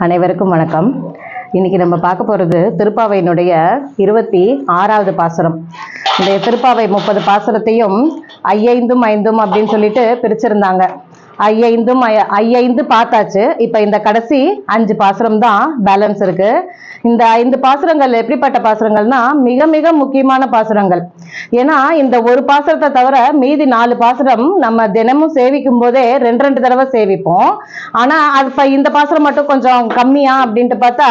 அனைவருக்கும் வணக்கம். இன்னைக்கு நம்ம பார்க்க போகிறது திருப்பாவையினுடைய 26வது பாசுரம். இந்த திருப்பாவை 30 பாசுரத்தையும் ஐயைந்தும் ஐந்தும் அப்படின்னு சொல்லிட்டு பிரிச்சிருந்தாங்க. ஐயைந்து பார்த்தாச்சு. இப்போ இந்த கடைசி 5 பாசுரம் தான் பேலன்ஸ் இருக்கு. இந்த 5 பாசுரங்கள் எப்படிப்பட்ட பாசுரங்கள்னா மிக மிக முக்கியமான பாசுரங்கள். ஏன்னா இந்த ஒரு பாசுரத்தை தவிர மீதி 4 பாசுரம் நம்ம தினமும் சேவிக்கும் போதே 2 தடவை சேவிப்போம். ஆனா அது இந்த பாசுரம் மட்டும் கொஞ்சம் கம்மியா அப்படின்ட்டு பார்த்தா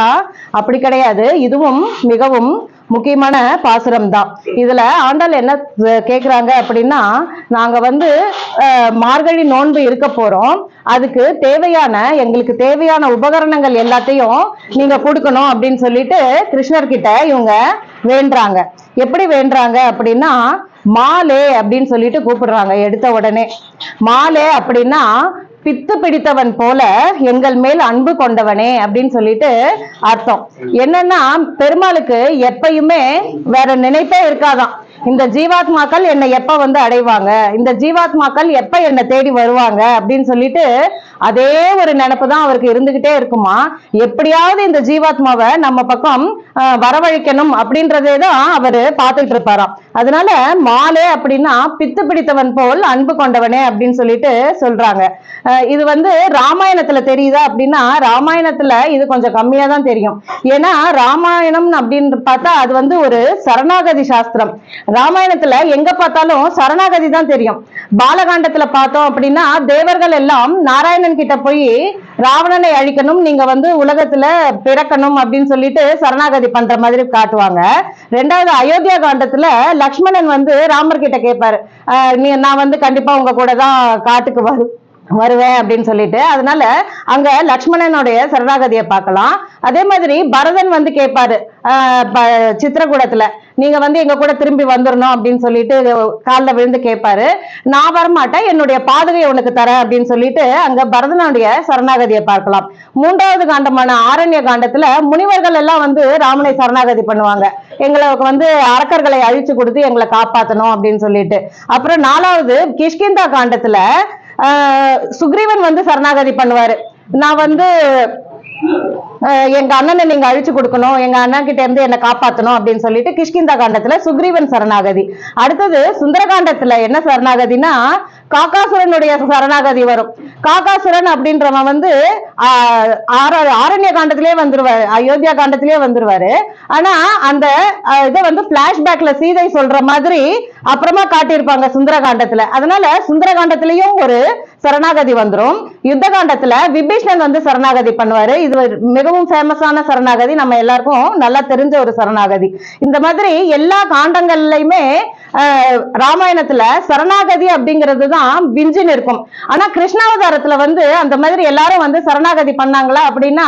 அப்படி கிடையாது. இதுவும் மிகவும் முக்கியமான பாசுரம் தான். இதுல ஆண்டாள் என்ன கேக்குறாங்க அப்படின்னா, நாங்க மார்கழி நோன்பு இருக்க போறோம், அதுக்கு எங்களுக்கு தேவையான உபகரணங்கள் எல்லாத்தையும் நீங்க கொடுக்கணும் அப்படின்னு சொல்லிட்டு கிருஷ்ணர்கிட்ட இவங்க வேண்டுறாங்க. எப்படி வேண்டுறாங்க அப்படின்னா, மாலே அப்படின்னு சொல்லிட்டு கூப்பிடுறாங்க. எடுத்த உடனே மாலே அப்படின்னா பித்து பிடித்தவன் போல எங்கள் மேல் அன்பு கொண்டவனே அப்படின்னு சொல்லிட்டு அர்த்தம். என்னன்னா பெருமாளுக்கு எப்பயுமே வேற நினைப்பே இருக்காதான். இந்த ஜீவாத்மாக்கள் என்னை எப்ப அடைவாங்க, இந்த ஜீவாத்மாக்கள் எப்ப என்னை தேடி வருவாங்க அப்படின்னு சொல்லிட்டு அதே ஒரு நினைப்பு தான் அவருக்கு இருந்துகிட்டே இருக்குமா. எப்படியாவது இந்த ஜீவாத்மாவை நம்ம பக்கம் வரவழைக்கணும் அப்படின்றதே தான் அவரு பார்த்துட்டு இருப்பாராம். அதனால மாலே அப்படின்னா பித்து பிடித்தவன் போல் அன்பு கொண்டவனே அப்படின்னு சொல்லிட்டு சொல்றாங்க. இது ராமாயணத்துல தெரியுதா அப்படின்னா, ராமாயணத்துல இது கொஞ்சம் கம்மியா தான் தெரியும். ஏன்னா ராமாயணம் அப்படின்னு பார்த்தா அது ஒரு சரணாகதி சாஸ்திரம். ராமாயணத்துல எங்க பார்த்தாலும் சரணாகதி தான் தெரியும். பாலகாண்டத்துல பார்த்தோம் அப்படின்னா தேவர்கள் எல்லாம் நாராயணன் கிட்ட போய் ராவணனை அழிக்கணும், நீங்க உலகத்துல பிறக்கணும் அப்படின்னு சொல்லிட்டு சரணாகதி பண்ற மாதிரி காட்டுவாங்க. 2வது அயோத்தியா காண்டத்துல லக்ஷ்மணன் ராமர் கிட்ட கேட்பாரு, நான் கண்டிப்பா உங்க கூட தான் காட்டுக்கு வருவேன் அப்படின்னு சொல்லிட்டு. அதனால அங்க லக்ஷ்மணனுடைய சரணாகதியை பார்க்கலாம். அதே மாதிரி பரதன் கேட்பாரு சித்திரகூடத்துல, நீங்க எங்க கூட திரும்பி வந்துடணும் அப்படின்னு சொல்லிட்டு காலில் விழுந்து கேட்பாரு. நான் வரமாட்டேன், என்னுடைய பாதுகையை உனக்கு தரேன் அப்படின்னு சொல்லிட்டு அங்க பரதனுடைய சரணாகதியை பார்க்கலாம். 3வது காண்டமான ஆரண்ய காண்டத்துல முனிவர்கள் எல்லாம் ராமனை சரணாகதி பண்ணுவாங்க, எங்களுக்கு அரக்கர்களை அழிச்சு கொடுத்து எங்களை காப்பாற்றணும் அப்படின்னு சொல்லிட்டு. அப்புறம் 4வது கிஷ்கிந்தா காண்டத்துல சுக்ரீவன் சரணாகதி பண்ணுவாரு. நான் எங்க அண்ணனை நீங்க அழிச்சு கொடுக்கணும், எங்க அண்ணன் கிட்ட இருந்து என்ன காப்பாத்தணும் அப்படின்னு சொல்லிட்டு கிஷ்கிந்தா காண்டத்துல சுக்ரீவன் சரணாகதி. அடுத்தது சுந்தரகாண்டத்துல என்ன சரணாகதினா காக்காசுரனுடைய சரணாகதி வரும். காக்காசுரன் அப்படின்றவன் ஆரண்ய காண்டத்திலே வந்துருவாரு, அயோத்தியா காண்டத்திலே வந்துருவாரு. ஆனா அந்த இதை பிளாஷ்பேக்ல சீதை சொல்ற மாதிரி அப்புறமா காட்டியிருப்பாங்க சுந்தரகாண்டத்துல. அதனால சுந்தரகாண்டத்திலயும் ஒரு சரணாகதி வந்துரும். யுத்த காண்டத்துல விபீஷணன் சரணாகதி பண்ணுவாரு. இது மிகவும் ஃபேமஸான சரணாகதி, நம்ம எல்லாருக்கும் நல்லா தெரிஞ்ச ஒரு சரணாகதி. இந்த மாதிரி எல்லா காண்டங்கள்லயுமே ராமாயணத்துல சரணாகதி அப்படிங்கிறது தான் விஞ்சின் இருக்கும். ஆனா கிருஷ்ணாவதாரத்துல அந்த மாதிரி எல்லாரும் சரணாகதி பண்ணாங்களா அப்படின்னா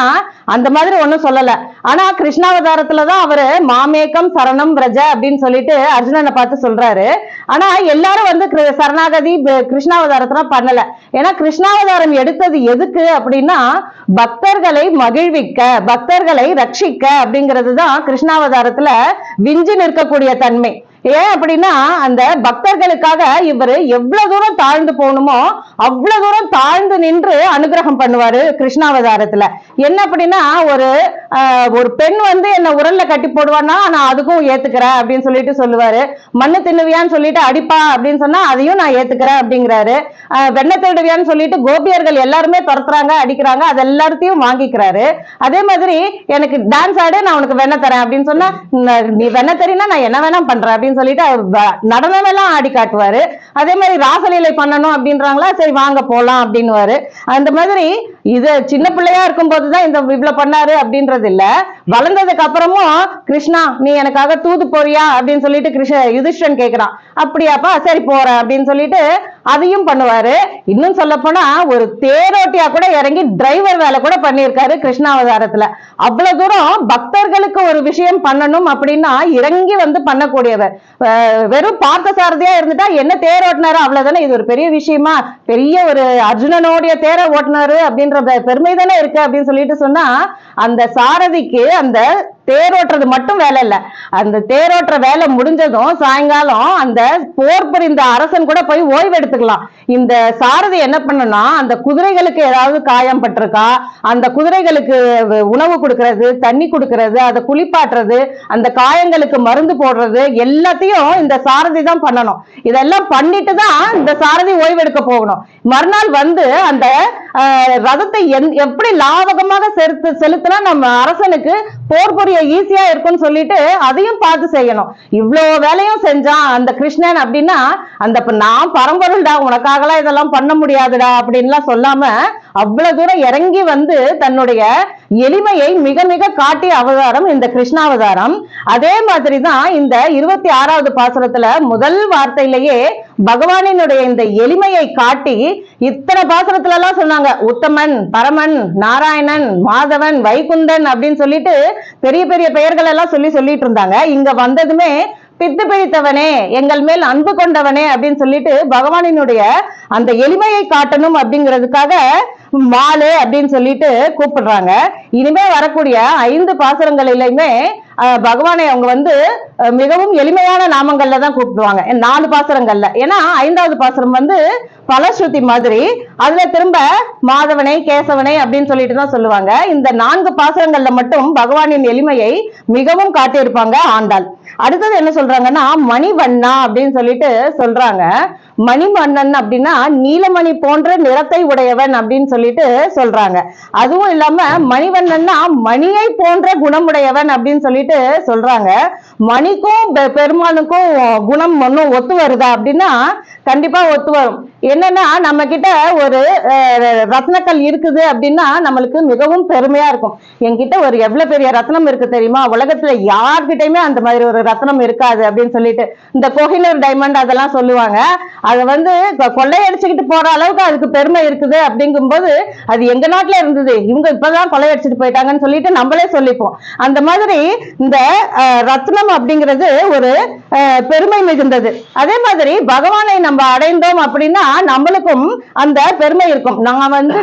அந்த மாதிரி ஒண்ணும் சொல்லல. ஆனா கிருஷ்ணாவதாரத்துலதான் அவரு மாமேகம் சரணம் பிரஜ அப்படின்னு சொல்லிட்டு அர்ஜுனனை பார்த்து சொல்றாரு. ஆனா எல்லாரும் சரணாகதி கிருஷ்ணாவதாரத்துல பண்ணல. ஏன்னா கிருஷ்ணாவதாரம் எடுத்தது எதுக்கு அப்படின்னா பக்தர்களை மகிழ்விக்க, பக்தர்களை ரட்சிக்க அப்படிங்கிறது தான் கிருஷ்ணாவதாரத்துல விஞ்சி நிற்கக்கூடிய தன்மை. ஏன் அப்படின்னா அந்த பக்தர்களுக்காக இவர் எவ்வளவு தூரம் தாழ்ந்து போகணுமோ அவ்வளவு தூரம் தாழ்ந்து நின்று அனுகிரகம் பண்ணுவாரு கிருஷ்ணாவதாரத்துல. என்ன அப்படின்னா ஒரு பெண் என்ன உரல்ல கட்டி போடுவான்னா நான் அதுக்கும் ஏத்துக்கிறேன் அப்படின்னு சொல்லிட்டு சொல்லுவாரு. மண்ணு தின்னுவியான்னு சொல்லிட்டு அடிப்பா அப்படின்னு சொன்னா அதையும் நான் ஏத்துக்கிறேன் அப்படிங்கிறாரு. வெண்ணெய் திருடுவியான்னு சொல்லிட்டு கோபியர்கள் எல்லாருமே துரத்துறாங்க, அடிக்கிறாங்க, அது எல்லாத்தையும் வாங்கிக்கிறாரு. அதே மாதிரி எனக்கு டான்ஸ் ஆடு, நான் உனக்கு வெண்ணெய் தரேன் அப்படின்னு சொன்னா நீ வெண்ணெய் தெரியுனா நான் என்ன வேணா பண்றேன் அப்படின்னு சொல்லிட்டு நடனம் எல்லாம் ஆடி காட்டுவாரு. அதே மாதிரி ராசலீலை பண்ணணும் அப்படின்றாங்களா, சரி வாங்க போலாம் அப்படின்னுவாரு. அந்த மாதிரி இது சின்ன பிள்ளையா இருக்கும் போதுதான் இந்த இவ்வளவு பண்ணாரு அப்படின்றது இல்ல, வளர்ந்ததுக்கு அப்புறமும் கிருஷ்ணா நீ எனக்காக தூது போறியா அப்படின்னு சொல்லிட்டு யுதிஷ்டன் கேக்குறான். அப்படியாப்பா, சரி போறேன் அப்படின்னு சொல்லிட்டு அதையும் பண்ணுவாரு. இன்னும் சொல்ல போனா ஒரு தேரோட்டியா கூட இறங்கி டிரைவர் வேலை கூட பண்ணியிருக்காரு கிருஷ்ணாவதாரத்துல. அவ்வளவு தூரம் பக்தர்களுக்கு ஒரு விஷயம் பண்ணணும் அப்படின்னா இறங்கி பண்ணக்கூடியவர். வெறும் பார்த்த சாரதியா இருந்துட்டா என்ன தேர் ஓட்டினாரு அவ்வளவுதானே. இது ஒரு பெரிய விஷயமா, பெரிய ஒரு அர்ஜுனனுடைய தேரை ஓட்டினாரு அப்படின்ற பெருமை தானே இருக்கு அப்படின்னு சொல்லிட்டு சொன்னா அந்த சாரதிக்கு அந்த தேரோட்டுறது மட்டும் வேலை இல்ல, அந்த தேரோட்டுற வேலை முடிஞ்சதும் சாயங்காலம் அந்த போர் புரிந்த அரசன் கூட போய் ஓய்வு எடுத்துக்கலாம். இந்த சாரதி என்ன பண்ணனா அந்த குதிரைகளுக்கு ஏதாவது காயம் பட்டிருக்கா, அந்த குதிரைகளுக்கு உணவு கொடுக்கறது, தண்ணி கொடுக்கறது, அதை குளிப்பாட்டுறது, அந்த காயங்களுக்கு மருந்து போடுறது எல்லாத்தையும் இந்த சாரதி தான் பண்ணணும். இதெல்லாம் பண்ணிட்டு தான் இந்த சாரதி ஓய்வெடுக்க போகணும். மறுநாள் வந்து அந்த ரதத்தை எப்படி லாபகமாக செலுத்தினா நம்ம அரசனுக்கு போர் புரிய ஈஸியா இருக்கும்னு சொல்லிட்டு அதையும் பார்த்து செய்யணும். இவ்வளவு வேலையும் செஞ்சான் அந்த கிருஷ்ணன் அப்படின்னா, அந்த நான் பரம்பொருள்டா, உனக்காகலாம் இதெல்லாம் பண்ண முடியாதுடா அப்படின்லாம் சொல்லாம அவ்வளவு தூரம் இறங்கி வந்து தன்னுடைய எளிமையை மிக மிக காட்டிய அவதாரம் இந்த கிருஷ்ணாவதாரம். அதே மாதிரிதான் இந்த 26வது பாசுரத்துல முதல் வார்த்தையிலேயே பகவானினுடைய இந்த எளிமையை காட்டி இத்தனை பாசுரத்துல எல்லாம் சொன்னாங்க. உத்தமன், பரமன், நாராயணன், மாதவன், வைகுந்தன் அப்படின்னு சொல்லிட்டு பெரிய பெரிய பெயர்கள் எல்லாம் சொல்லிட்டு இருந்தாங்க. இங்க வந்ததுமே பித்து பிடித்தவனே, எங்கள் மேல் அன்பு கொண்டவனே அப்படின்னு சொல்லிட்டு பகவானினுடைய அந்த எளிமையை காட்டணும் அப்படிங்கிறதுக்காக மாலு அப்படின்னு சொல்லிட்டு கூப்பிடுறாங்க. இனிமே வரக்கூடிய 5 பாசுரங்களிலுமே பகவானை அவங்க வந்து மிகவும் எளிமையான நாமங்கள்ல தான் கூப்பிடுவாங்க 4 பாசுரங்கள்ல. ஏன்னா 5வது பாசுரம் வந்து பலஸ்ருதி மாதிரி, அதுல திரும்ப மாதவனை, கேசவனை அப்படின்னு சொல்லிட்டு தான் சொல்லுவாங்க. இந்த 4 பாசுரங்கள்ல மட்டும் பகவானின் எளிமையை மிகவும் காட்டியிருப்பாங்க ஆண்டாள். அடுத்தது என்ன சொல்றாங்கன்னா மணிவண்ணா அப்படின்னு சொல்லிட்டு சொல்றாங்க. மணிவண்ணன் அப்படின்னா நீலமணி போன்ற நிறத்தை உடையவன் அப்படின்னு சொல்லிட்டு சொல்றாங்க. அதுவும் இல்லாம மணிவண்ணன்னா மணியை போன்ற குணமுடையவன் அப்படின்னு சொல்லிட்டு சொல்றாங்க. மணிக்கும் பெருமானுக்கும் குணம் ஒன்னும் ஒத்து வருதா அப்படின்னா கண்டிப்பா ஒத்து வரும். என்னன்னா நம்ம கிட்ட ஒரு ரத்னக்கல் இருக்குது அப்படின்னா நம்மளுக்கு மிகவும் பெருமையா இருக்கும். என்கிட்ட ஒரு எவ்வளவு பெரிய ரத்னம் இருக்கு தெரியுமா, உலகத்துல யார்கிட்டயுமே அந்த மாதிரி ஒரு ரத்னம் இருக்காது அப்படின்னு சொல்லிட்டு இந்த கோஹினூர் டைமண்ட் அதெல்லாம் சொல்லுவாங்க. அதை வந்து கொள்ளையடிச்சுக்கிட்டு போற அளவுக்கு அதுக்கு பெருமை இருக்குது. அப்படிங்கும்போது அது எங்க நாட்டுல இருந்தது, இவங்க இப்பதான் கொள்ளையடிச்சுட்டு போயிட்டாங்கன்னு சொல்லிட்டு நம்மளே சொல்லிப்போம். அந்த மாதிரி இந்த ரத்னம் அப்படிங்கிறது ஒரு பெருமை மிகுந்தது. அதே மாதிரி பகவானை நம்ம அடைந்தோம் அப்படின்னா நம்மளுக்கும் அந்த பெருமை இருக்கும். நான் வந்து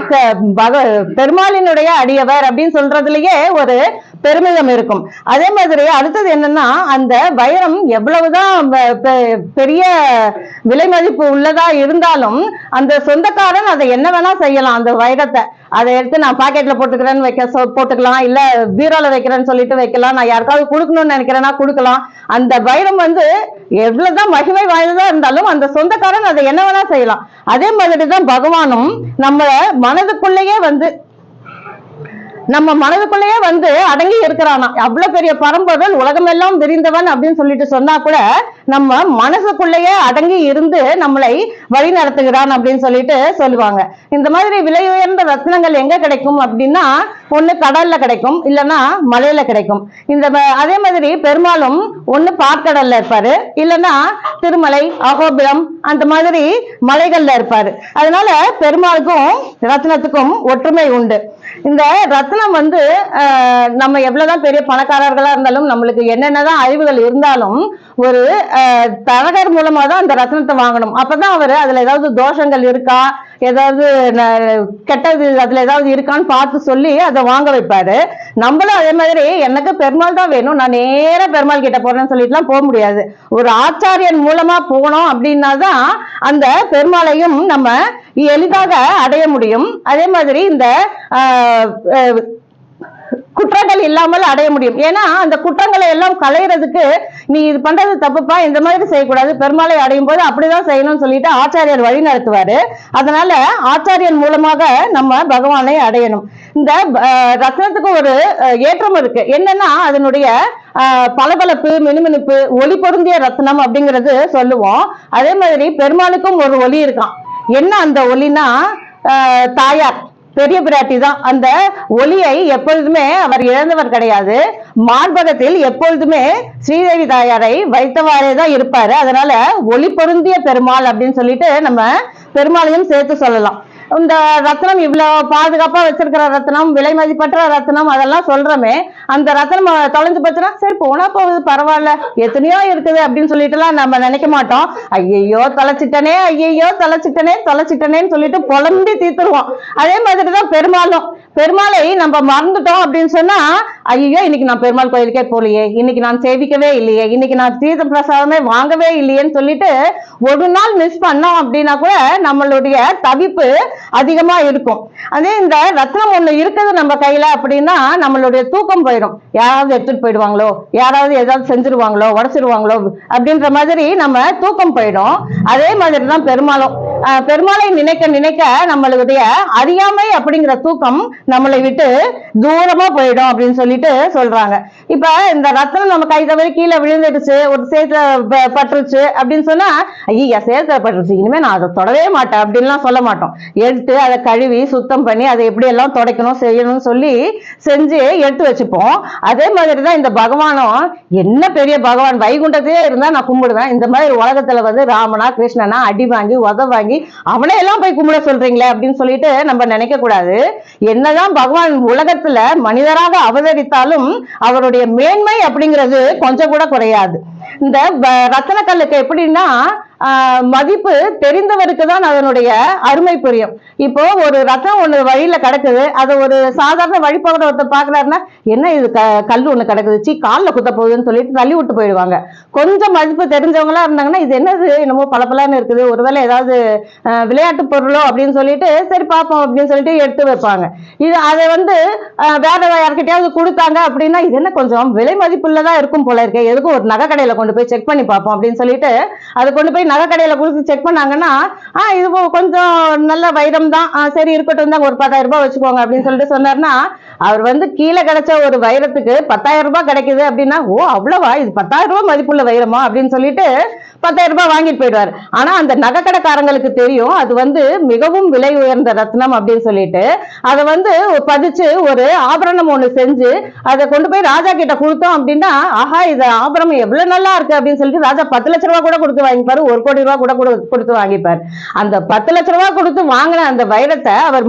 பெருமாளினுடைய அடியவர் அப்படின்னு சொல்றதுலயே ஒரு பெருமிதம் இருக்கும். அதே மாதிரி அடுத்தது என்னன்னா அந்த வைரம் எவ்வளவுதான் பெரிய விலை மதிப்பு உள்ளதா இருந்தாலும் அந்த சொந்தக்காரன் அதை என்ன வேணா செய்யலாம். அந்த வைரத்தை அதை எடுத்து நான் பாக்கெட்ல போட்டுக்கிறேன்னு போட்டுக்கலாம், இல்ல பீரோல வைக்கிறேன்னு சொல்லிட்டு வைக்கலாம், நான் யாருக்காவது கொடுக்கணும்னு நினைக்கிறேன்னா கொடுக்கலாம். அந்த வைரம் வந்து எவ்வளவுதான் மகிமை வாய்ந்ததா இருந்தாலும் அந்த சொந்தக்காரன் அதை என்ன வேணா செய்யலாம். அதே மாதிரிதான் பகவானும் நம்ம மனதுக்குள்ளேயே வந்து அடங்கி இருக்கிறானா. அவ்வளவு பெரிய பரம்பொருள் உலகமெல்லாம் விரிந்தவன் அப்படின்னு சொல்லிட்டு சொன்னா கூட நம்ம மனசுக்குள்ளேயே அடங்கி இருந்து நம்மளை வழி நடத்துகிறான் அப்படின்னு சொல்லிட்டு சொல்லுவாங்க. இந்த மாதிரி விலை உயர்ந்த ரத்னங்கள் எங்க கிடைக்கும் அப்படின்னா ஒண்ணு கடல்ல கிடைக்கும், இல்லைன்னா மலையில கிடைக்கும். அதே மாதிரி பெருமாளும் ஒண்ணு பாற்கடல்ல இருப்பாரு, இல்லைன்னா திருமலை, அகோபிலம் அந்த மாதிரி மலைகள்ல இருப்பாரு. அதனால பெருமாளுக்கும் ரத்னத்துக்கும் ஒற்றுமை உண்டு. இந்த ரத்னம் வந்து நம்ம எவ்வளவுதான் பெரிய பணக்காரர்களா இருந்தாலும் நம்மளுக்கு என்னென்னதான் அறிவுகள் இருந்தாலும் ஒரு தரகர் மூலமா தான் அந்த ரத்னத்தை வாங்கணும். அப்பதான் அவரு அதுல ஏதாவது தோஷங்கள் இருக்கா, ஏதாவது கெட்டது அதுல ஏதாவது இருக்கான்னு பார்த்து சொல்லி அதை வாங்க வைப்பாரு. நம்மளும் அதே மாதிரி எனக்கு பெருமாள் தான் வேணும், நான் நேர பெருமாள் கிட்ட போறேன்னு சொல்லிட்டுலாம் போக முடியாது. ஒரு ஆச்சாரியன் மூலமா போனோம் அப்படின்னா தான் அந்த பெருமாளையும் நம்ம எளிதாக அடைய முடியும். அதே மாதிரி இந்த குற்றங்கள் இல்லாமல் அடைய முடியும். ஏன்னா அந்த குற்றங்களை எல்லாம் களையிறதுக்கு நீ இது பண்றது தப்புப்பா, இந்த மாதிரி செய்யக்கூடாது, பெருமாளை அடையும் போது அப்படிதான் செய்யணும்னு சொல்லிட்டு ஆச்சாரியர் வழி நடத்துவாரு. அதனால ஆச்சாரியன் மூலமாக நம்ம பகவானை அடையணும். இந்த ரத்னத்துக்கு ஒரு ஏற்றம் இருக்கு. என்னன்னா அதனுடைய பளபளப்பு, மினுமினுப்பு, ஒளி பொருந்திய ரத்னம் அப்படிங்கிறது சொல்லுவோம். அதே மாதிரி பெருமாளுக்கும் ஒரு ஒளி இருக்கான். என்ன அந்த ஒளினா தாயார் பெரிய பிராட்டி தான். அந்த ஒளியை எப்பொழுதுமே அவர் இழந்தவர் கிடையாது. மார்பகத்தில் எப்பொழுதுமே ஸ்ரீதேவி தாயாரை வைத்தவாறே தான் இருப்பாரு. அதனால ஒளி பொருந்திய பெருமாள் அப்படின்னு சொல்லிட்டு நம்ம பெருமாளையும் சேர்த்து சொல்லலாம். இந்த ரத்னம் இவ்வளவு பாதுகாப்பா வச்சிருக்கிற ரத்னம், விலை மதிப்பற்ற ரத்னம் அதெல்லாம் சொல்றோமே, அந்த ரத்னம் தொலைஞ்சு போச்சுன்னா சரி போனா போகுது பரவாயில்ல, எத்தனையோ இருக்குது அப்படின்னு சொல்லிட்டு எல்லாம் நம்ம நினைக்க மாட்டோம். ஐயையோ தொலைச்சிட்டனே, ஐயையோ தொலைச்சிட்டனேன்னு சொல்லிட்டு புலம்பி தீர்த்துருவோம். அதே மாதிரிதான் பெருமாளும். பெருமாளை நம்ம மறந்துட்டோம் அப்படின்னு சொன்னா ஐயோ இன்னைக்கு நான் பெருமாள் கோயிலுக்கே போலையே, இன்னைக்கு நான் சேவிக்கவே இல்லையே, இன்னைக்கு நான் தீர்த்த பிரசாதமே வாங்கவே இல்லையேன்னு சொல்லிட்டு ஒரு நாள் மிஸ் பண்ணோம் அப்படின்னா கூட நம்மளுடைய தவிப்பு அதிகமா இருக்கும். அதே இந்த ரத்னம் ஒண்ணு இருக்குது நம்ம கையில அப்படின்னா நம்மளுடைய தூக்கம் போயிடும். யாராவது எடுத்துட்டு போயிடுவாங்களோ, யாராவது ஏதாவது செஞ்சிருவாங்களோ, உடச்சிருவாங்களோ அப்படின்ற மாதிரி நம்ம தூக்கம் போயிடும். அதே மாதிரிதான் பெருமாளும். பெருமாளை நினைக்க நினைக்க நம்மளுடைய அறியாமை அப்படிங்கிற தூக்கம் நம்மளை விட்டு தூரமா போயிடும் அப்படின்னு சொல்லிட்டு சொல்றாங்க. இப்ப இந்த ரத்தனம் நம்ம கை தவறி கீழே விழுந்துடுச்சு, ஒரு சேத்துல பட்டுருச்சு அப்படின்னு சொன்னா ஐயா சேத்துல பட்டுருச்சு இனிமே நான் அதை தொடவே மாட்டேன் அப்படின்லாம் சொல்ல மாட்டோம். எடுத்து அதை கழுவி சுத்தம் பண்ணி அதை எப்படி எல்லாம் துடைக்கணும் செய்யணும்னு சொல்லி செஞ்சு எடுத்து வச்சுப்போம். அதே மாதிரிதான் இந்த பகவானும், என்ன பெரிய பகவான், வைகுண்டத்திலே இருந்தா நான் கும்பிடுவேன், இந்த மாதிரி உலகத்துல வந்து ராமனா கிருஷ்ணனா அடி வாங்கி உத வாங்கி அவனை எல்லாம் போய் கும்பிட சொல்றீங்களே அப்படின்னு சொல்லிட்டு நம்ம நினைக்க கூடாது. என்னதான் பகவான் உலகத்துல மனிதராக அவதரித்தாலும் அவருடைய மேன்மை அப்படிங்கிறது கொஞ்சம் கூட குறையாது. இந்த ரத்தன கல்லுக்கு எப்படின்னா மதிப்பு தெரிந்தவருக்கு தான் அதனுடைய அருமை புரியும். இப்போ ஒரு ரத்தம் ஒண்ணு வழியில கிடக்குது, அதை ஒரு சாதாரண வழிபோகிற ஒருத்தர் பாக்குறாருன்னா என்ன இது கல் ஒண்ணு கிடக்குது, சீ காலில் குத்த போகுதுன்னு சொல்லிட்டு தள்ளி விட்டு போயிடுவாங்க. கொஞ்சம் மதிப்பு தெரிஞ்சவங்களா இருந்தாங்கன்னா இது என்னது என்னமோ பளபளன்னு இருக்குது, ஒருவேளை ஏதாவது விளையாட்டு பொருளோ அப்படின்னு சொல்லிட்டு சரி பார்ப்போம் அப்படின்னு சொல்லிட்டு எடுத்து வைப்பாங்க. இது அதை வந்து வேற யார்கிட்டயாவது கொடுத்தாங்க அப்படின்னா இது என்ன கொஞ்சம் விலை மதிப்புள்ளதான் இருக்கும் போல இருக்கு, எதுக்கும் ஒரு நகை கடையில கொண்டு போய் செக் பண்ணி பார்ப்போம் அப்படின்னு சொல்லிட்டு அதை கொண்டு போய் நகை கடையில கொடுத்து செக் பண்ணாங்கன்னா இது கொஞ்சம் நல்ல வைரம் தான், சரி இருக்கட்டும் தான், ஒரு 10,000 ரூபாய் வச்சுக்கோங்க அப்படின்னு சொல்லிட்டு சொன்னார்னா அவர் வந்து கீழே கிடைச்ச ஒரு வைரத்துக்கு 10,000 ரூபாய் கிடைக்குது அப்படின்னா ஓ அவ்வளவா இது 10,000 ரூபாய் மதிப்புள்ள வைரமா அப்படின்னு சொல்லிட்டு 10,000 ரூபாய் வாங்கிட்டு போயிடுவார். ஆனா அந்த நகைக்கடைக்காரங்களுக்கு தெரியும் அது வந்து மிகவும் விலை உயர்ந்த ரத்னம் அப்படின்னு சொல்லிட்டு அதை வந்து பதிச்சு ஒரு ஆபரணம் ஒண்ணு செஞ்சு அதை கொண்டு போய் ராஜா கிட்ட கொடுத்தோம் அப்படின்னா ஆஹா இது ஆபரணம் எவ்வளவு நல்லா இருக்கு அப்படின்னு சொல்லிட்டு ராஜா 10 லட்சம் ரூபாய் கூட கொடுத்து வாங்கிப்பாரு, 1 கோடி ரூபாய் கூட கொடுத்து வாங்கிப்பாரு. அந்த 10 லட்சம் ரூபாய் கொடுத்து வாங்கின அந்த வைரத்தை அவர்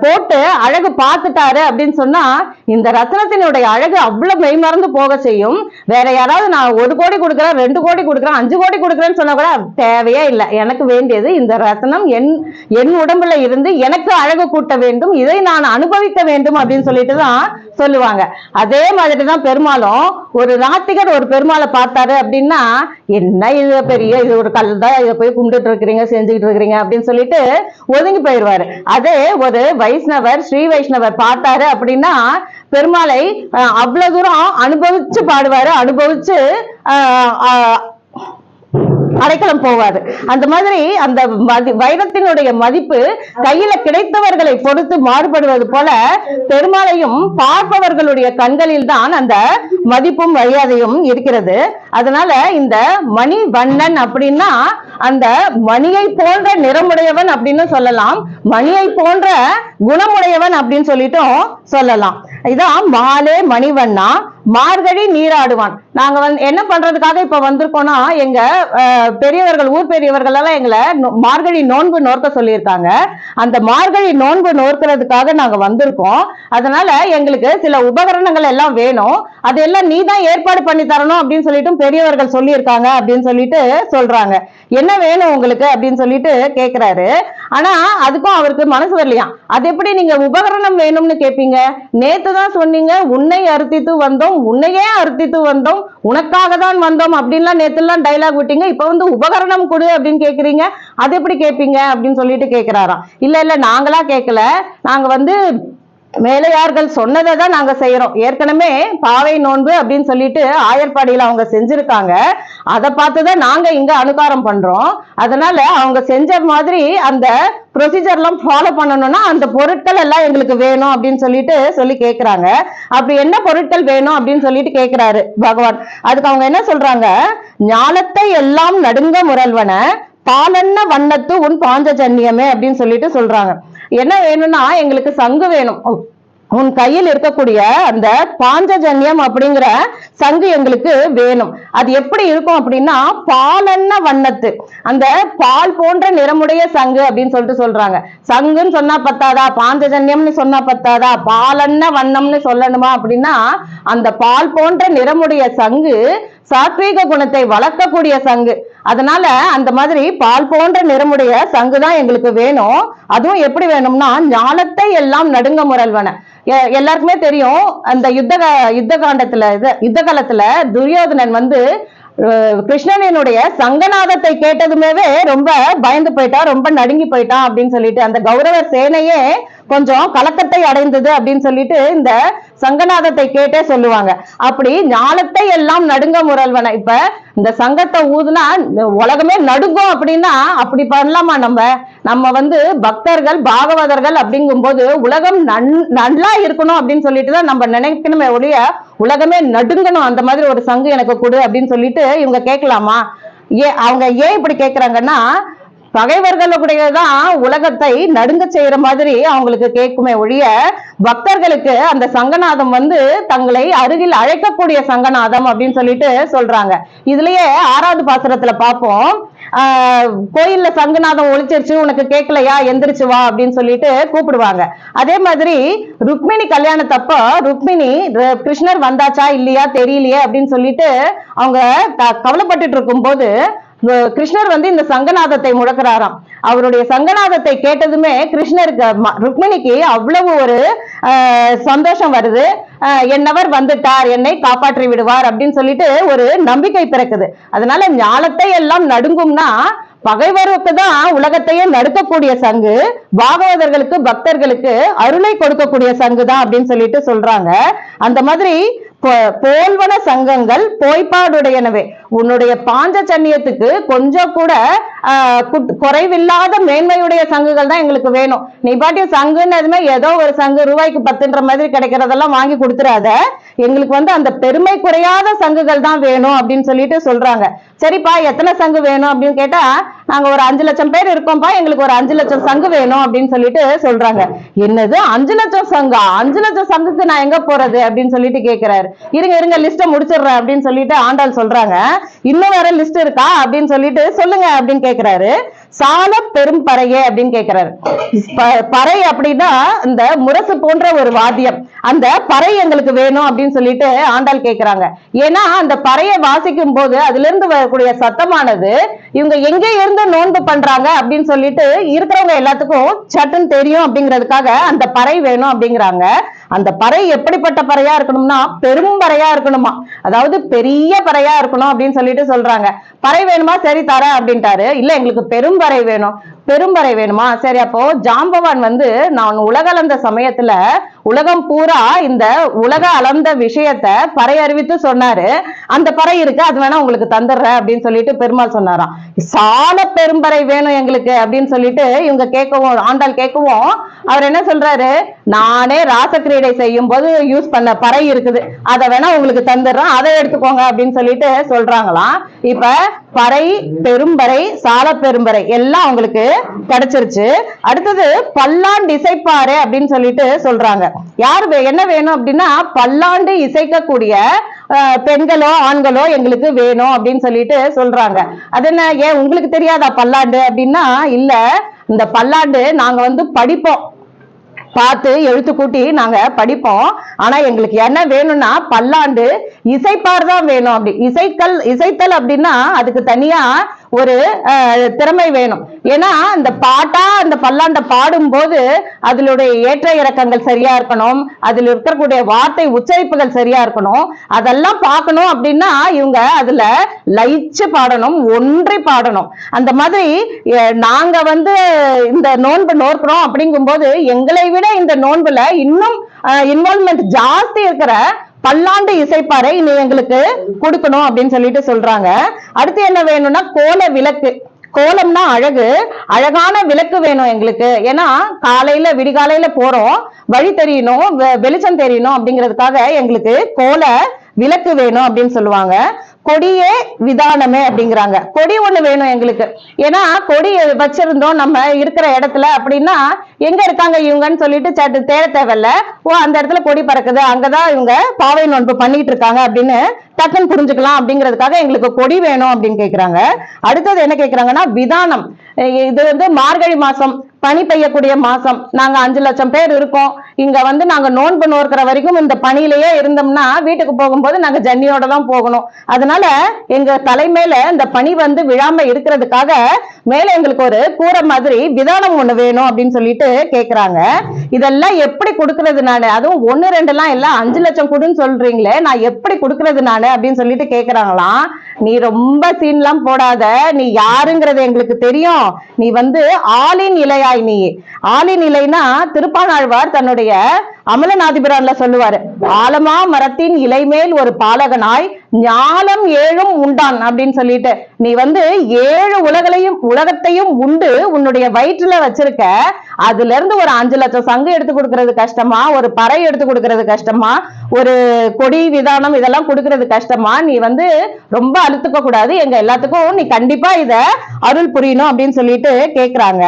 போட்டு அழகு பார்த்துட்டாரு அப்படின்னு சொன்னா இந்த ரத்னத்தினுடைய அழகு அவ்வளவு மெய்மறந்து போக செய்யும். வேற யாராவது நான் 1 கோடி கொடுக்குறேன், 2 கோடி கொடுக்குறேன், 5 கோடி கொடுக்குறேன்னு சொன்னா கூட தேவையே இல்லை, எனக்கு வேண்டியது இந்த ரத்னம் என் உடம்புல இருந்து எனக்கு அழகு கூட்ட வேண்டும், இதை நான் அனுபவிக்க வேண்டும் அப்படின்னு சொல்லிட்டு தான் சொல்லுவாங்க. அதே மாதிரிதான் பெருமாளும். ஒரு நாத்திகர் ஒரு பெருமாளை பார்த்தாரு அப்படின்னா என்ன இது பெரிய இது ஒரு கல் தான், இதை போய் கும்பிட்டு இருக்கிறீங்க செஞ்சுக்கிட்டு இருக்கிறீங்க அப்படின்னு சொல்லிட்டு ஒதுங்கி போயிடுவாரு. அதே ஒரு வைஷ்ணவர் ஸ்ரீ வைஷ்ணவர் பார்த்தாரு அப்படின்னா பெருமாளை அவ்வளவு தூரம் அனுபவிச்சு பாடுவாரு, அனுபவிச்சு அடைக்கலம் போவாரு. அந்த மாதிரி அந்த வைரத்தினுடைய மதிப்பு கையில கிடைத்தவர்களை பொறுத்து மாறுபடுவது போல பெருமாளையும் பார்ப்பவர்களுடைய கண்களில் தான் அந்த மதிப்பும் மரியாதையும் இருக்கிறது. அதனால இந்த மணி வண்ணன் அப்படின்னா அந்த மணியை போன்ற நிறமுடையவன் அப்படின்னு சொல்லலாம், மணியை போன்ற குணமுடையவன் அப்படின்னு சொல்லிட்டும் சொல்லலாம். இதான் மாலே மணிவண்ணா மார்கழி நீராடுவான். நாங்க என்ன பண்றதுக்காக இப்ப வந்திருக்கோம்னா எங்க பெரியவர்கள் ஊர் பெரியவர்கள் எல்லாம் எங்களை மார்கழி நோன்பு நோக்க சொல்லியிருக்காங்க. அந்த மார்கழி நோன்பு நோக்கிறதுக்காக நாங்க வந்திருக்கோம். அதனால எங்களுக்கு சில உபகரணங்கள் எல்லாம் வேணும், அதெல்லாம் நீ தான் ஏற்பாடு பண்ணி தரணும் அப்படின்னு சொல்லிட்டு பெரியவர்கள் சொல்லியிருக்காங்க அப்படின்னு சொல்லிட்டு சொல்றாங்க. என்ன வேணும் உங்களுக்கு அப்படின்னு சொல்லிட்டு கேக்குறாரு. ஆனா அதுக்கும் அவருக்கு மனசு வரலையா, அது எப்படி நீங்க உபகரணம் வேணும்னு கேட்பீங்க, நேத்து தான் சொன்னீங்க உன்னை அறுத்தித்து வந்தோம், உன்னையே அறுத்தித்து வந்தோம், உனக்காக தான் வந்தோம் அப்படின்லாம் நேத்துலாம் டைலாக் விட்டீங்க, இப்ப வந்து உபகரணம் கொடு அப்படின்னு கேக்குறீங்க, அது எப்படி கேட்பீங்க அப்படின்னு சொல்லிட்டு கேக்குறாராம். இல்ல நாங்களா கேட்கல, நாங்க வந்து மேலையார்கள் சொன்னதை தான் நாங்க செய்யறோம். ஏற்கனவே பாவை நோன்பு அப்படின்னு சொல்லிட்டு ஆயர்பாடியில அவங்க செஞ்சிருக்காங்க, அதை பார்த்துதான் நாங்க இங்க அனுகாரம் பண்றோம். அதனால அவங்க செஞ்ச மாதிரி அந்த ப்ரொசீஜர் எல்லாம் ஃபாலோ பண்ணணும்னா அந்த பொருட்கள் எல்லாம் எங்களுக்கு வேணும் அப்படின்னு சொல்லிட்டு சொல்லி கேக்குறாங்க. அப்படி என்ன பொருட்கள் வேணும் அப்படின்னு சொல்லிட்டு கேக்குறாரு பகவான். அதுக்கு அவங்க என்ன சொல்றாங்க, ஞானத்தை எல்லாம் நடுங்க முரல்வன பாலன்ன வண்ணத்து உன் பாஞ்சஜன்யமே அப்படின்னு சொல்லிட்டு சொல்றாங்க. என்ன வேணும்னா எங்களுக்கு சங்கு வேணும், உன் கையில் இருக்கக்கூடிய அந்த பாஞ்சஜன்யம் அப்படிங்கிற சங்கு எங்களுக்கு வேணும். அது எப்படி இருக்கும் அப்படின்னா பாலன்ன வண்ணத்து, அந்த பால் போன்ற நிறமுடைய சங்கு அப்படின்னு சொல்லிட்டு சொல்றாங்க. சங்குன்னு சொன்னா பத்தாதா, பாஞ்சஜன்யம்னு சொன்னா பத்தாதா, பாலன்ன வண்ணம்னு சொல்லணுமா அப்படின்னா அந்த பால் போன்ற நிறமுடைய சங்கு சாத்வீக குணத்தை வளர்க்கக்கூடிய சங்கு. அதனால அந்த மாதிரி பால் போன்ற நிறமுடைய சங்கு தான் எங்களுக்கு வேணும். அதுவும் எப்படி வேணும்னா ஞானத்தை எல்லாம் நடுங்க முரல்வன, எல்லாருக்குமே தெரியும் அந்த யுத்த காலத்துல துரியோதனன் வந்து கிருஷ்ணனுடைய சங்கநாதத்தை கேட்டதுமே ரொம்ப பயந்து போயிட்டான், ரொம்ப நடுங்கி போயிட்டான் அப்படின்னு சொல்லிட்டு அந்த கௌரவர் சேனையே கொஞ்சம் கலக்கத்தை அடைந்தது அப்படின்னு சொல்லிட்டு இந்த சங்கநாதத்தை கேட்டே சொல்லுவாங்க. அப்படி ஞாலத்தை எல்லாம் நடுங்க முரல்வன. இப்ப இந்த சங்கத்தை ஊதுனா உலகமே நடுங்கும் அப்படின்னா அப்படி பண்ணலாமா? நம்ம வந்து பக்தர்கள் பாகவதர்கள் அப்படிங்கும் போது உலகம் நல்லா இருக்கணும் அப்படின்னு சொல்லிட்டுதான் நம்ம நினைக்கணுமே ஒழிய உலகமே நடுங்கணும் அந்த மாதிரி ஒரு சங்கு எனக்கு கொடு அப்படின்னு சொல்லிட்டு இவங்க கேட்கலாமா? அவங்க ஏன் இப்படி கேட்கிறாங்கன்னா பகைவர்களுடையதான் உலகத்தை நடுங்க செய்யற மாதிரி அவங்களுக்கு கேட்குமே ஒழிய பக்தர்களுக்கு அந்த சங்கநாதம் வந்து தங்களை அருகில் அழைக்கக்கூடிய சங்கநாதம் அப்படின்னு சொல்லிட்டு சொல்றாங்க. இதுலயே 6வது பாசுரத்துல பார்ப்போம். கோயில்ல சங்கநாதம் ஒழிச்சிருச்சு, உனக்கு கேட்கலையா, எந்திரிச்சு வா அப்படின்னு சொல்லிட்டு கூப்பிடுவாங்க. அதே மாதிரி ருக்மிணி கல்யாணத்தப்ப ருக்மிணி கிருஷ்ணர் வந்தாச்சா இல்லையா தெரியலையே அப்படின்னு சொல்லிட்டு அவங்க கவலைப்பட்டுட்டு இருக்கும் போது கிருஷ்ணர் வந்து இந்த சங்கநாதத்தை முழக்கிறாராம். அவருடைய சங்கநாதத்தை கேட்டதுமே கிருஷ்ணருக்கு ருக்மிணிக்கு அவ்வளவு ஒரு சந்தோஷம் வருது. என்னவர் வந்துட்டார், என்னை காப்பாற்றி விடுவார் அப்படின்னு சொல்லிட்டு ஒரு நம்பிக்கை பிறக்குது. அதனால ஞாலத்தை எல்லாம் நடுங்கும்னா பகைவருக்கு தான் உலகத்தையே நடுக்கக்கூடிய சங்கு, பாகவதர்களுக்கு பக்தர்களுக்கு அருளை கொடுக்கக்கூடிய சங்கு தான் அப்படின்னு சொல்லிட்டு சொல்றாங்க. அந்த மாதிரி போல்வன சங்கங்கள் போய்பாடுடையனவே. உன்னுடைய பாஞ்ச சன்னியத்துக்கு கொஞ்சம் கூட குறைவில்லாத மேன்மையுடைய சங்குகள் தான் எங்களுக்கு வேணும். நீ பாட்டி சங்குன்னு ஏதோ ஒரு சங்கு ரூபாய்க்கு 10ன்ற மாதிரி கிடைக்கிறதெல்லாம் வாங்கி கொடுத்துறாத, எங்களுக்கு வந்து அந்த பெருமை குறையாத சங்குகள் தான் வேணும் அப்படின்னு சொல்லிட்டு சொல்றாங்க. சரிப்பா எத்தனை சங்கு வேணும் அப்படின்னு கேட்டா நாங்க ஒரு 5 லட்சம் பேர் இருக்கோம்ப்பா, எங்களுக்கு ஒரு 5 லட்சம் சங்கு வேணும் அப்படின்னு சொல்லிட்டு சொல்றாங்க. என்னது 5 லட்சம் சங்கா? 5 லட்சம் சங்குக்கு நான் எங்க போறது அப்படின்னு சொல்லிட்டு கேட்கிறாரு. இருங்க லிஸ்ட முடிச்சிடுறேன் அப்படின்னு சொல்லிட்டு ஆண்டாள் சொல்றாங்க. இன்னும் வேற லிஸ்ட் இருக்கா அப்படின்னு சொல்லிட்டு சொல்லுங்க அப்படின்னு கேட்கிறாரு. சால பெரும் பறையே அப்படின்னு கேட்கிறாரு. பறை அப்படின்னா இந்த முரசு போன்ற ஒரு வாத்தியம், அந்த பறை எங்களுக்கு வேணும் அப்படின்னு சொல்லிட்டு ஆண்டாள் கேட்கிறாங்க. ஏன்னா அந்த பறையை வாசிக்கும் போது அதுல இருந்து வரக்கூடிய சத்தமானது இவங்க எங்க இருந்து நோன்பு பண்றாங்க அப்படின்னு சொல்லிட்டு இருக்கிறவங்க எல்லாத்துக்கும் சட்டுன்னு தெரியும் அப்படிங்கிறதுக்காக அந்த பறை வேணும் அப்படிங்கிறாங்க. அந்த பறை எப்படிப்பட்ட பறையா இருக்கணும்னா பெரும் பறையா இருக்கணுமா, அதாவது பெரிய பறையா இருக்கணும் அப்படின்னு சொல்லிட்டு சொல்றாங்க. பறை வேணுமா? சரி தரேன் அப்படின்ட்டாரு. இல்ல எங்களுக்கு பெரும் பறை வேணும். பெரும்பறை வேணுமா? சரி அப்போ ஜாம்பவான் வந்து நான் உலகளந்த சமயத்துல உலகம் பூரா இந்த உலக அளந்த விஷயத்த பறை அறிவித்து சொன்னாரு. அந்த பறை இருக்கு, அது வேணா உங்களுக்கு தந்துடுறேன் அப்படின்னு சொல்லிட்டு பெருமாள் சொன்னாராம். சால பெரும்பறை வேணும் எங்களுக்கு அப்படின்னு சொல்லிட்டு இவங்க கேட்கவும் ஆண்டாள் கேட்கவும் அவர் என்ன சொல்றாரு, நானே ராசக்கிரீடை செய்யும் போது யூஸ் பண்ண பறை இருக்குது, அதை வேணா உங்களுக்கு தந்துடுறேன், அதை எடுத்துக்கோங்க அப்படின்னு சொல்லிட்டு சொல்றாங்களாம். இப்ப பறை பெரும்பறை சால பெரும்பறை எல்லாம் அவங்களுக்கு கிடைச்சிருச்சு. அடுத்தது பல்லாண்டு இசைப்பாரு அப்படின்னு சொல்லிட்டு சொல்றாங்க. யாரு என்ன வேணும் அப்படின்னா பல்லாண்டு இசைக்கக்கூடிய பெண்களோ ஆண்களோ எங்களுக்கு வேணும் அப்படின்னு சொல்லிட்டு சொல்றாங்க. அது என்ன, ஏன் உங்களுக்கு தெரியாதா பல்லாண்டு அப்படின்னா, இல்ல இந்த பல்லாண்டு நாங்க வந்து படிப்போம், பார்த்து எழுத்து கூட்டி நாங்க படிப்போம். ஆனா எங்களுக்கு என்ன வேணும்னா பல்லாண்டு இசைப்பார் தான் வேணும். அப்படி இசைத்தல் அப்படின்னா அதுக்கு தனியா ஒரு திறமை வேணும். ஏன்னா இந்த பாட்டா அந்த பல்லாண்ட பாடும் போது அதனுடைய ஏற்ற இறக்கங்கள் சரியா இருக்கணும், அதுல இருக்கக்கூடிய வார்த்தை உச்சரிப்புகள் சரியா இருக்கணும். அதெல்லாம் பார்க்கணும் அப்படின்னா இவங்க அதுல லயிச்சு பாடணும், ஒன்றி பாடணும். அந்த மாதிரி நாங்க வந்து இந்த நோன்பு நோக்கிறோம் அப்படிங்கும் போது எங்களை விட இந்த நோன்புல இன்னும் இன்வால்வ்மெண்ட் ஜாஸ்தி இருக்கிற பல்லாண்டு இசைப்பாறை நீ எங்களுக்கு கொடுக்கணும் அப்படின்னு சொல்லிட்டு சொல்றாங்க. அடுத்து என்ன வேணும்னா கோல விளக்கு. கோலம்னா அழகு, அழகான விளக்கு வேணும் எங்களுக்கு. ஏன்னா காலையில விடிகாலையில போறோம், வழி தெரியணும், வெளிச்சம் தெரியணும் அப்படிங்கிறதுக்காக எங்களுக்கு கோல விளக்கு வேணும் அப்படின்னு சொல்லுவாங்க. கொடியே விதானமே அப்படிங்கிறாங்க. கொடி ஒண்ணு வேணும் எங்களுக்கு. ஏன்னா கொடி வச்சிருந்தோம் நம்ம இருக்கிற இடத்துல அப்படின்னா எங்க இருக்காங்க இவங்கன்னு சொல்லிட்டு சட்டு தேட தேவையில்ல. ஓ அந்த இடத்துல கொடி பறக்குது, அங்கதான் இவங்க பாவை நோன்பு பண்ணிட்டு இருக்காங்க அப்படின்னு டக்குன்னு புரிஞ்சுக்கலாம் அப்படிங்கிறதுக்காக எங்களுக்கு கொடி வேணும் அப்படின்னு கேட்கிறாங்க. அடுத்தது என்ன கேட்கிறாங்கன்னா விதானம். இது வந்து மார்கழி மாசம் பனி பெய்யக்கூடிய மாசம். நாங்க 5 லட்சம் பேர் இருக்கோம். இங்க வந்து நாங்க நோன்பு நோக்கிற வரைக்கும் இந்த பனியிலேயே இருந்தோம்னா வீட்டுக்கு போகும்போது நாங்க ஜன்னியோட தான் போகணும். அதனால எங்க தலைமையில இந்த பனி வந்து விழாம இருக்கிறதுக்காக மேல எங்களுக்கு ஒரு கூரை மாதிரி விதானம் ஒண்ணு வேணும் அப்படின்னு சொல்லிட்டு கேக்குறாங்க. இதெல்லாம் எப்படி கொடுக்கறது நானு? அதுவும் 1 2 எல்லாம் இல்ல 5 லட்சம் கொடுன்னு சொல்றீங்களே, நான் எப்படி கொடுக்கறது நானு அப்படின்னு சொல்லிட்டு கேக்குறாங்களாம். நீ ரொம்ப சீன்லாம் போடாத, நீ யாருங்கிறது எங்களுக்கு தெரியும். நீ வந்து ஆளின் இலையாய். நீ ஆளின் இலைனா திருப்பாணாழ்வார் தன்னுடைய அமலநாதிபிரான்ல சொல்லுவாரு, ஆலமா மரத்தின் இலை மேல் ஒரு பாலகனாய் ஞாலம் 7 உண்டான் அப்படின்னு சொல்லிட்டு, நீ வந்து 7 உலகத்தையும் உண்டு உன்னுடைய வயிற்றுல வச்சிருக்க. அதுல இருந்து ஒரு 5 லட்சம் சங்கு எடுத்து கொடுக்கறது கஷ்டமா, ஒரு பறை எடுத்து கொடுக்கறது கஷ்டமா, ஒரு கொடி விதானம் இதெல்லாம் கொடுக்கறது கஷ்டமா? நீ வந்து ரொம்ப அழுத்துக்க கூடாது, எங்க எல்லாத்துக்கும் நீ கண்டிப்பா இத அருள் புரியணும் அப்படின்னு சொல்லிட்டு கேக்குறாங்க.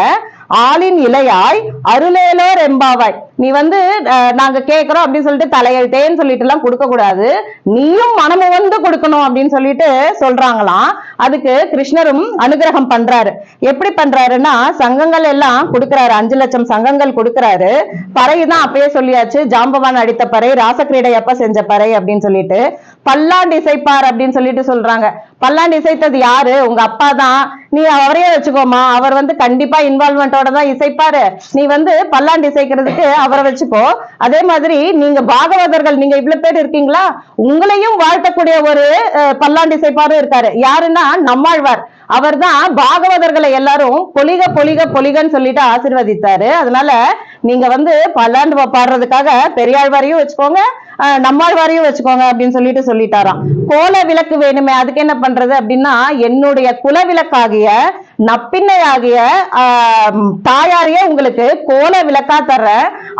ஆளின் இலையாய் அருளேலோர் எம்பாவாய். நீ வந்து நாங்க கேட்கிறோம் அப்படின்னு சொல்லிட்டு தலையெழுத்தேன்னு சொல்லிட்டு எல்லாம் கொடுக்க கூடாது, நீயும் மனமு வந்து கொடுக்கணும் அப்படின்னு சொல்லிட்டு சொல்றாங்களாம். அதுக்கு கிருஷ்ணரும் அனுகிரகம் பண்றாரு. எப்படி பண்றாருன்னா, சங்கங்கள் எல்லாம் கொடுக்கிறாரு, 5 லட்சம் சங்கங்கள் கொடுக்கிறாரு. பறைதான் அப்பயே சொல்லியாச்சு, ஜாம்பவான் அடித்த பறை, ராசக்கிரீடை அப்ப செஞ்ச பறை அப்படின்னு சொல்லிட்டு. பல்லாண்டு இசைப்பார் அப்படின்னு சொல்லிட்டு சொல்றாங்க. பல்லாண்டு இசைத்தது யாரு? உங்க அப்பா தான். நீ அவரையே வச்சுக்கோமா, அவர் வந்து கண்டிப்பா இன்வால்மெண்டோட தான் இசைப்பாரு. நீ வந்து பல்லாண்டு இசைக்கிறதுக்கு அவரை வச்சுக்கோ. அதே மாதிரி நீங்க பாகவதர்கள், நீங்க இவ்வளவு பேர் இருக்கீங்களா, உங்களையும் வாழ்த்தக்கூடிய ஒரு பல்லாண்டு இசைப்பாரும் இருக்காரு. யாருன்னா நம்மாழ்வார். அவர் தான் பாகவதர்களை எல்லாரும் பொலிக பொலிக பொலிகன்னு சொல்லிட்டு ஆசீர்வதித்தாரு. அதனால நீங்க வந்து பல்லாண்டு பாடுறதுக்காக பெரியாழ்வாரையும் வச்சுக்கோங்க, நம்மாழ்வாரையும் வச்சுக்கோங்க அப்படின்னு சொல்லிட்டு சொல்லிட்டாராம். கோல விளக்கு வேணுமே, அதுக்கு என்ன பண்றது அப்படின்னா, என்னுடைய குல விளக்காகிய நப்பின்னையாகிய தாயாரையே உங்களுக்கு கோல விளக்கா தர்ற,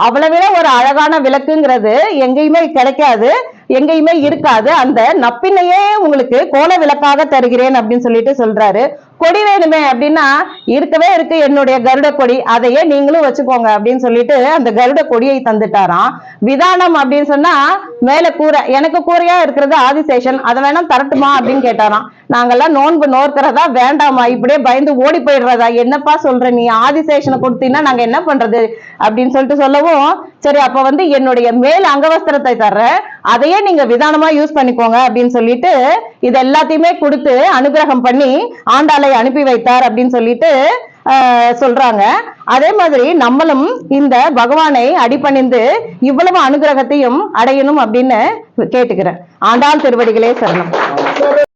அவளை விட ஒரு அழகான விளக்குங்கிறது எங்கேயுமே கிடைக்காது, எங்கேயுமே இருக்காது. அந்த நப்பின்னையே உங்களுக்கு கோல விளக்காக தருகிறேன் அப்படின்னு சொல்லிட்டு சொல்றாரு. கொடி வேணுமே அப்படின்னா, இருக்கவே இருக்கு என்னுடைய கருட கொடி, அதையே நீங்களும் வச்சுக்கோங்க அப்படின்னு சொல்லிட்டு அந்த கருட கொடியை தந்துட்டாராம். விதானம் அப்படின்னு சொன்னா மேல கூரை, எனக்கு கூரையா இருக்கிறது ஆதிசேஷன், அதை வேணா தரட்டுமா அப்படின்னு கேட்டாராம். நாங்கெல்லாம் நோன்பு நோக்கிறதா வேண்டாமா, இப்படியே பயந்து ஓடி போயிடுறதா, என்னப்பா சொல்ற நீ, ஆதிசேஷனை கொடுத்தீங்கன்னா நாங்க என்ன பண்றது அப்படின்னு சொல்லிட்டு சொல்லவும், சரி அப்ப வந்து என்னுடைய மேல் அங்கவஸ்திரத்தை தர்ற, அதையே நீங்க விதானமா யூஸ் பண்ணிக்கோங்க அப்படின்னு சொல்லிட்டு இது எல்லாத்தையுமே கொடுத்து அனுகிரகம் பண்ணி ஆண்டாளை அனுப்பி வைத்தார் அப்படின்னு சொல்லிட்டு சொல்றாங்க. அதே மாதிரி நம்மளும் இந்த பகவானை அடிபணிந்து இவ்வளவு அனுகிரகத்தையும் அடையணும் அப்படின்னு கேட்டுக்கிறேன். ஆண்டாள் திருவடிகளே சரணம்.